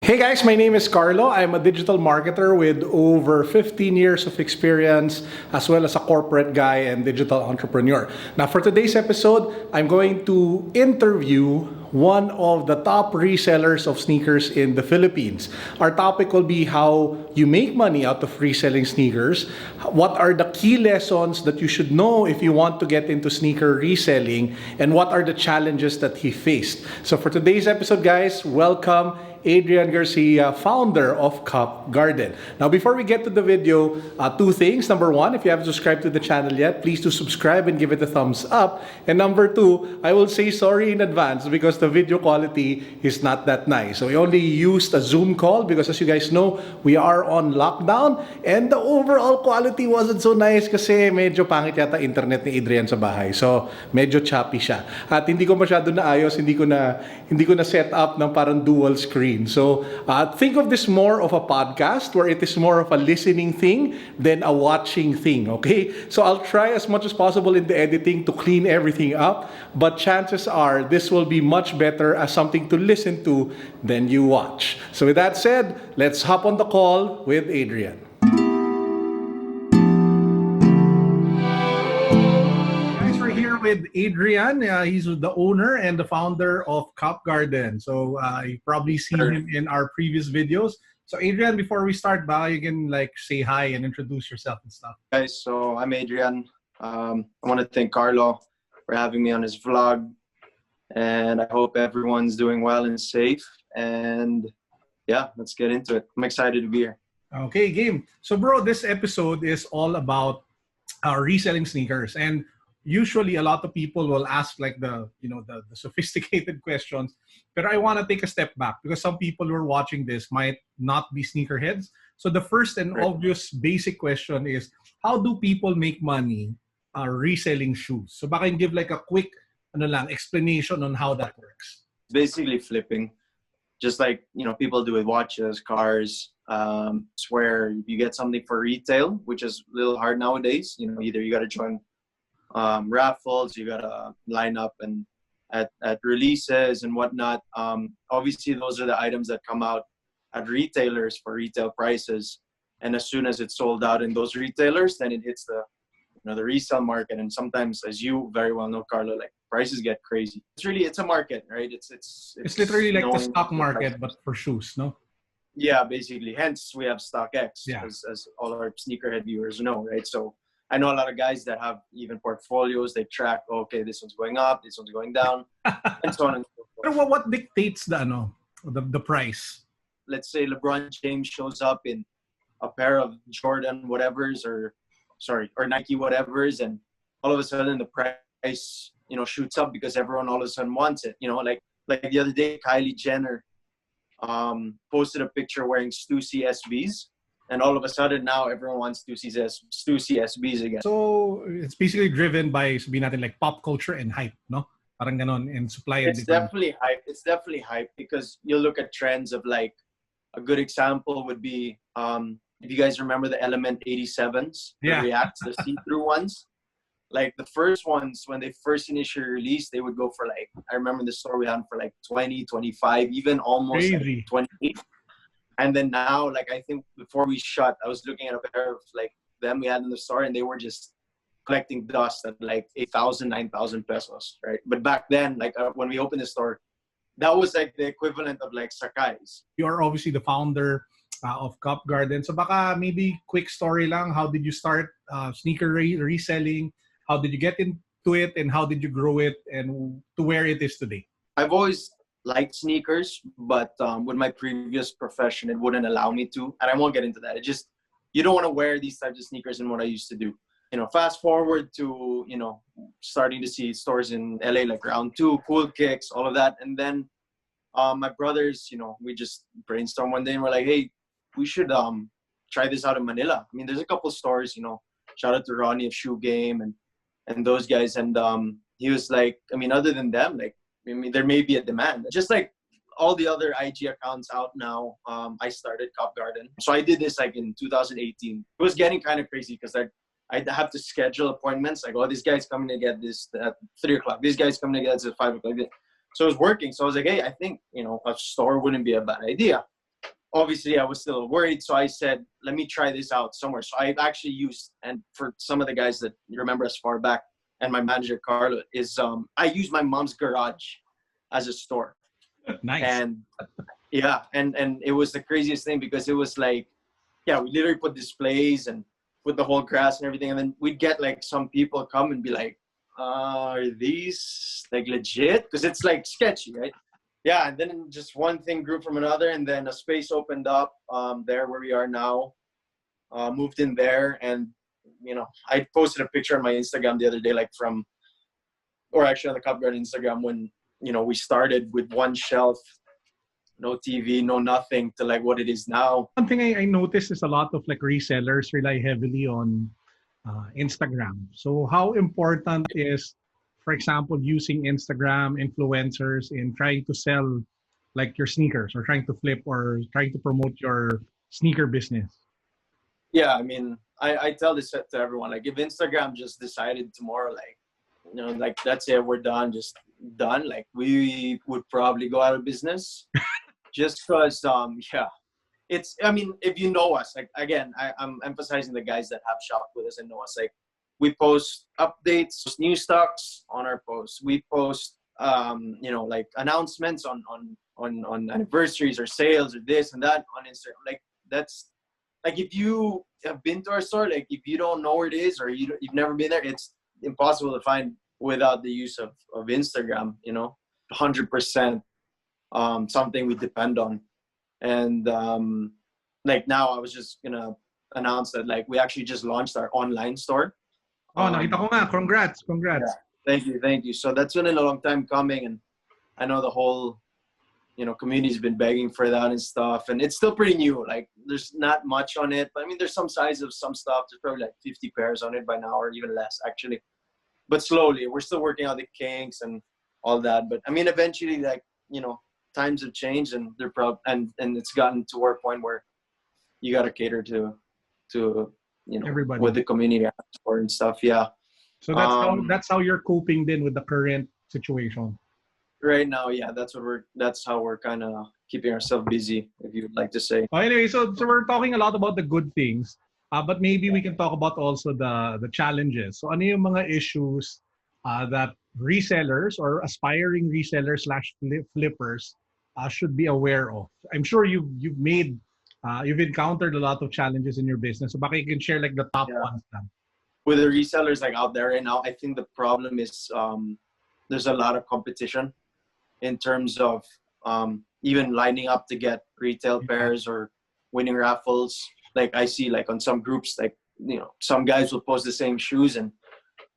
Hey guys, my name is Carlo. I'm a digital marketer with over 15 years of experience as well as a corporate guy and digital entrepreneur. Now for today's episode, I'm going to interview one of the top resellers of sneakers in the Philippines. Our topic will be how you make money out of reselling sneakers, what are the key lessons that you should know if you want to get into sneaker reselling, and what are the challenges that he faced. So for today's episode, guys, welcome Adrian Garcia, founder of Cup Garden. Now, before we get to the video, two things. Number one, if you haven't subscribed to the channel yet, please do subscribe and give it a thumbs up. And number two, I will say sorry in advance because the video quality is not that nice. So we only used a Zoom call because as you guys know, we are on lockdown and the overall quality wasn't so nice kasi medyo pangit yata internet ni Adrian sa bahay. So, medyo choppy siya. At hindi ko masyado naayos, hindi ko na set up ng parang dual screen. So think of this more of a podcast where it is more of a listening thing than a watching thing, okay? So I'll try as much as possible in the editing to clean everything up, but chances are this will be much better as something to listen to than you watch. So with that said, let's hop on the call with Adrian. With Adrian. He's the owner and the founder of Cup Garden. So you've probably seen him in our previous videos. So Adrian, before we start, you can say hi and introduce yourself and stuff. Guys, so I'm Adrian. I want to thank Carlo for having me on his vlog. And I hope everyone's doing well and safe. And yeah, let's get into it. I'm excited to be here. Okay, game. So bro, this episode is all about reselling sneakers. And usually a lot of people will ask the sophisticated questions, but I want to take a step back because some people who are watching this might not be sneakerheads. So the first and obvious basic question is, how do people make money reselling shoes? So baka you give a quick explanation on how that works. Basically flipping, just like people do with watches, cars. It's where you get something for retail, which is a little hard nowadays. Either you got to join raffles, you gotta line up and at releases and whatnot. Obviously those are the items that come out at retailers for retail prices, and as soon as it's sold out in those retailers, then it hits the the resale market. And sometimes, as you very well know, Carlo, prices get crazy. It's a market, right? It's literally like the stock market but for shoes, no? Yeah, basically. Hence we have StockX, yeah. as all our sneakerhead viewers know, right? So I know a lot of guys that have even portfolios. They track, okay, this one's going up, this one's going down, and so on and so forth. But what dictates the price? Let's say LeBron James shows up in a pair of Jordan whatevers or Nike whatevers, and all of a sudden the price shoots up because everyone all of a sudden wants it. Like the other day, Kylie Jenner posted a picture wearing Stussy SBs. And all of a sudden now everyone wants Stussy SBs again. So it's basically driven by sabihin natin pop culture and hype, no? Parang ganon, and supply and demand. It's definitely hype because you look at trends of a good example would be if you guys remember the Element 87s, the Reacts, the see-through ones. The first ones when they first initially released, they would go for I remember the store we had for 20, 25, even almost 28. And then now, I think before we shut, I was looking at a pair of them we had in the store, and they were just collecting dust at 8,000, 9,000 pesos, right? But back then, when we opened the store, that was the equivalent of Sakai's. You're obviously the founder of Cup Garden. So baka maybe quick story lang, how did you start sneaker reselling? How did you get into it, and how did you grow it and to where it is today? I've always liked sneakers, but with my previous profession, it wouldn't allow me to. And I won't get into that. It just, you don't want to wear these types of sneakers in what I used to do. Fast forward to, starting to see stores in LA like Round 2, Cool Kicks, all of that. And then my brothers, we just brainstormed one day and we're like, hey, we should try this out in Manila. I mean, there's a couple stores, shout out to Ronnie of Shoe Game and those guys. And he was like, I mean, other than them, there may be a demand. Just like all the other IG accounts out now, I started Cup Garden. So I did this in 2018. It was getting kind of crazy because I'd have to schedule appointments. This guy's coming to get this at 3 o'clock. This guy's coming to get this at 5 o'clock. So it was working. So I was like, hey, I think, a store wouldn't be a bad idea. obviously I was still worried. So I said, let me try this out somewhere. So I actually used, and for some of the guys that remember as far back, and my manager, Carlo, is I used my mom's garage as a store. Nice. And yeah, and it was the craziest thing because it was like, yeah, we literally put displays and put the whole grass and everything. And then we'd get like some people come and be like, are these like legit? Because it's like sketchy, right? Yeah, and then just one thing grew from another, and then a space opened up there where we are now. Moved in there, and you know, I posted a picture on my Instagram the other day, like or actually on the Cup Garden Instagram, when you know we started with one shelf, no TV, no nothing, to like what it is now. One thing I noticed is a lot of like resellers rely heavily on Instagram. So how important is, for example, using Instagram influencers in trying to sell like your sneakers, or trying to flip, or trying to promote your sneaker business? Yeah, I mean, I tell this to everyone, like if Instagram just decided tomorrow, like, you know, like that's it, we're done, just done, like we would probably go out of business. Just because, yeah, it's, I mean, if you know us, like, again, I'm emphasizing the guys that have shopped with us and know us, like, we post updates, new stocks on our posts. We post, you know, like announcements on anniversaries or sales or this and that on Instagram. Like, that's, like, if you have been to our store, like, if you don't know where it is or you've never been there, it's impossible to find without the use of Instagram, you know, 100%. Something we depend on. And like now I was just gonna announce that like we actually just launched our online store. Oh, nakita ko nga. Congrats. Yeah. Thank you. So that's been a long time coming, and I know the whole, you know, community's been begging for that and stuff, and it's still pretty new. Like there's not much on it, but I mean there's some size of some stuff. There's probably like 50 pairs on it by now, or even less actually. But slowly, we're still working out the kinks and all that. But I mean eventually, like, you know, times have changed, and they're and it's gotten to our point where you got to cater to you know, everybody, with the community and stuff. Yeah. So that's how you're coping then with the current situation right now. Yeah, that's how we're kind of keeping ourselves busy, if you would like to say. Anyway, so we're talking a lot about the good things, but maybe we can talk about also the challenges. So ano yung mga issues that resellers or aspiring resellers / flippers should be aware of? I'm sure you've encountered a lot of challenges in your business. So baka you can share like the top ones then. With the resellers like out there right now, I think the problem is there's a lot of competition in terms of even lining up to get retail pairs or winning raffles. Like I see like on some groups, like, you know, some guys will post the same shoes and,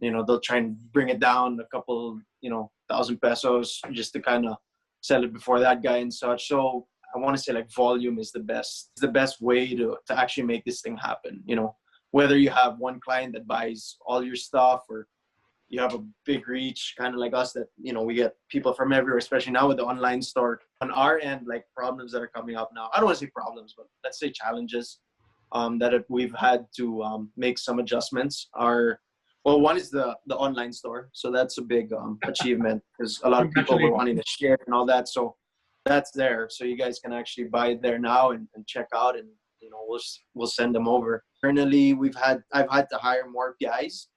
you know, they'll try and bring it down a couple, you know, 1,000 pesos just to kind of sell it before that guy and such. So I want to say like volume is the best way to actually make this thing happen. You know, whether you have one client that buys all your stuff or you have a big reach, kind of like us, that, you know, we get people from everywhere, especially now with the online store. On our end, like problems that are coming up now, I don't want to say problems, but let's say challenges that we've had to make some adjustments are, well, one is the online store. So that's a big achievement because a lot of people were wanting to share and all that. So that's there. So you guys can actually buy it there now and check out, and, you know, we'll send them over. Internally, I've had to hire more guys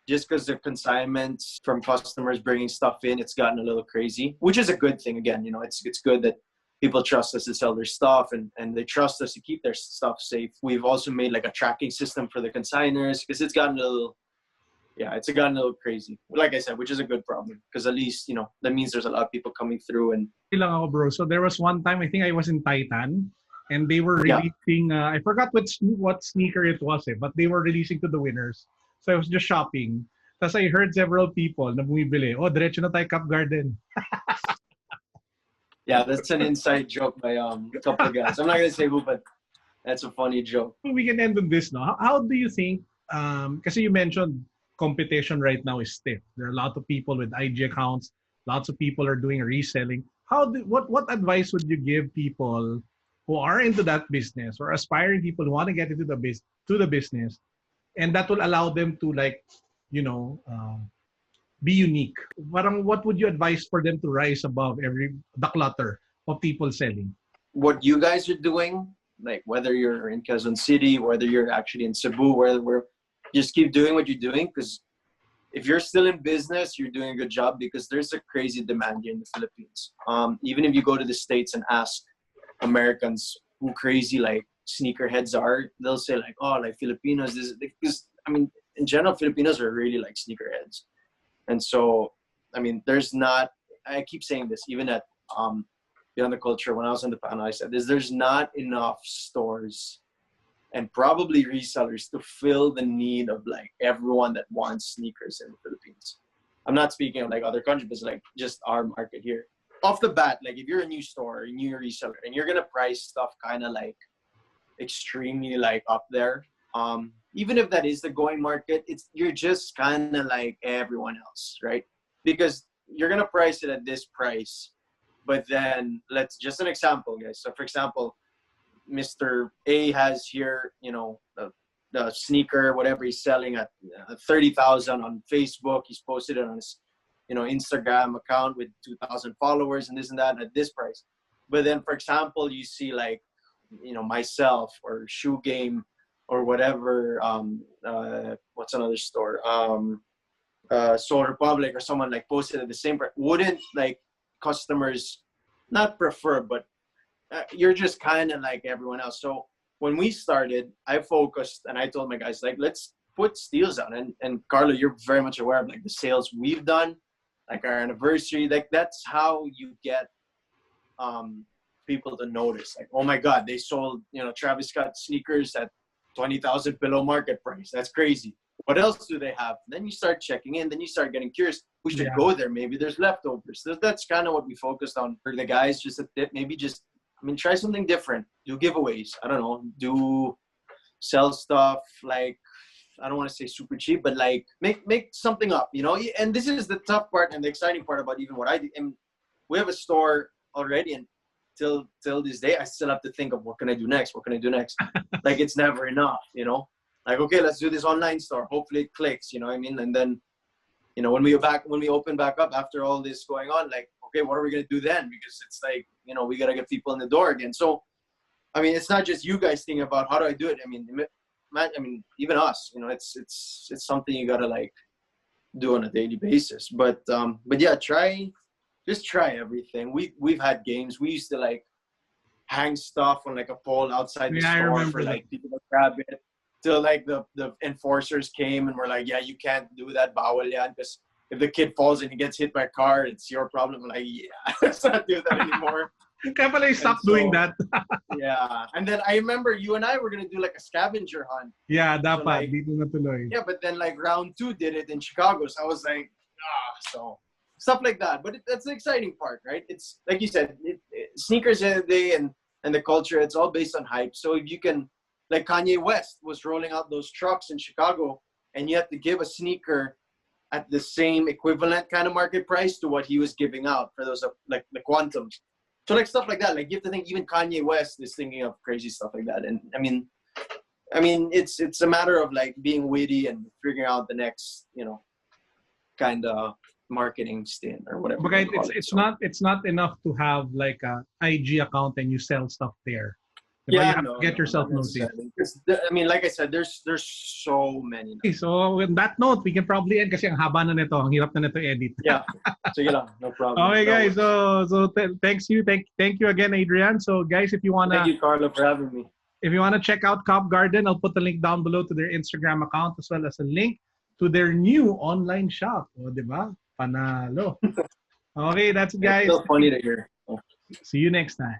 just because the consignments from customers bringing stuff in, it's gotten a little crazy, which is a good thing. Again, you know, it's good that people trust us to sell their stuff and they trust us to keep their stuff safe. We've also made like a tracking system for the consigners because it's gotten a little crazy. Like I said, which is a good problem because at least, you know, that means there's a lot of people coming through. And lang ako, bro. So there was one time, I think I was in Titan, and they were releasing, I forgot what sneaker it was, but they were releasing to the winners. So I was just shopping. Tapos I heard several people na bumibili, diretso na tayo Cup Garden. Yeah, that's an inside joke by a couple of guys. I'm not going to say who, but that's a funny joke. We can end on this now. How do you think, kasi you mentioned competition right now is stiff. There are a lot of people with IG accounts. Lots of people are doing reselling. What advice would you give people who are into that business or aspiring people who want to get into the business, and that will allow them to, like, you know, be unique? What would you advise for them to rise above the clutter of people selling? what you guys are doing, like whether you're in Quezon City, whether you're actually in Cebu, where we're just keep doing what you're doing, because if you're still in business, you're doing a good job, because there's a crazy demand here in the Philippines. Even if you go to the States and ask Americans who crazy like sneakerheads are, they'll say like, oh, like Filipinos, this because I mean, in general, Filipinos are really like sneakerheads. And so, I mean, there's not, I keep saying this, even at Beyond the Culture, when I was in the panel, I said this, there's not enough stores and probably resellers to fill the need of like everyone that wants sneakers in the Philippines. I'm not speaking of like other countries, but like just our market here. Off the bat, like if you're a new store, a new reseller, and you're gonna price stuff kind of like extremely like up there, even if that is the going market, you're just kind of like everyone else, right? Because you're gonna price it at this price, but then let's just an example, guys. So for example, Mr. A has here, you know, the sneaker, whatever he's selling at 30,000 on Facebook. He's posted it on his, you know, Instagram account with 2,000 followers and this and that at this price. But then, for example, you see like, you know, myself or Shoe Game or whatever. What's another store? Soul Republic or someone like posted at the same price. Wouldn't like customers not prefer, but you're just kind of like everyone else. So when we started, I focused and I told my guys, like, let's put steals on. And Carlo, you're very much aware of like the sales we've done, like our anniversary. Like that's how you get people to notice. Like, oh my God, they sold, you know, Travis Scott sneakers at 20,000 below market price. That's crazy. What else do they have? Then you start checking in. Then you start getting curious. We should go there. Maybe there's leftovers. That's kind of what we focused on for the guys. Just a tip. Maybe just, I mean, try something different. Do giveaways. I don't know. Sell stuff like, I don't want to say super cheap, but like make something up, you know? And this is the tough part and the exciting part about even what I do. And we have a store already, and till this day, I still have to think of what can I do next? What can I do next? Like it's never enough, you know? Like, okay, let's do this online store. Hopefully it clicks, you know what I mean? And then, you know, when we open back up after all this going on, like, okay, what are we gonna do then? Because it's like, you know, we gotta get people in the door again. So, I mean, it's not just you guys thinking about how do I do it. I mean, even us, you know, it's something you gotta like do on a daily basis. But yeah, try everything. We've had games. We used to like hang stuff on like a pole outside the store for like people to grab it. Till like the enforcers came and were like, yeah, you can't do that, bawal yan, because if the kid falls and he gets hit by a car, it's your problem. I'm like, yeah, let's not do that anymore. Kaya pala stop doing that. Yeah. And then I remember you and I were going to do like a scavenger hunt. Yeah, dapat. So, like, dito na tuloy. Yeah, but then like round 2 did it in Chicago. So I was like, so stuff like that. But that's the exciting part, right? It's like you said, sneakers day and the culture, it's all based on hype. So if you can, like Kanye West was rolling out those trucks in Chicago, and you have to give a sneaker at the same equivalent kind of market price to what he was giving out for those like the quantums. So like stuff like that. Like you have to think even Kanye West is thinking of crazy stuff like that. And I mean it's a matter of like being witty and figuring out the next, you know, kind of marketing stint or whatever. But it's not enough to have like a IG account and you sell stuff there. Yeah, you have to get yourself noticed. I mean, like I said, there's so many. Okay, so with that note, we can probably end kasi ang haba na nito, ang hirap na nito edit. Yeah, sige lang, no problem. Okay, guys. So thank you again, Adrian. So guys, if you wanna, thank you, Carlo, for having me. If you wanna check out Cop Garden, I'll put the link down below to their Instagram account as well as a link to their new online shop. O, diba? Panalo. Okay, that's it, guys. It's so funny to hear. See you next time.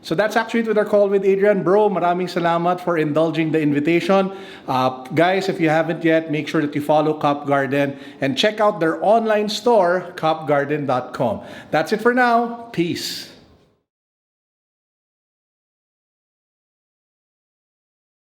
So that's actually it with our call with Adrian. Bro, maraming salamat for indulging the invitation. Guys, if you haven't yet, make sure that you follow Cop Garden and check out their online store, copgarden.com. That's it for now. Peace.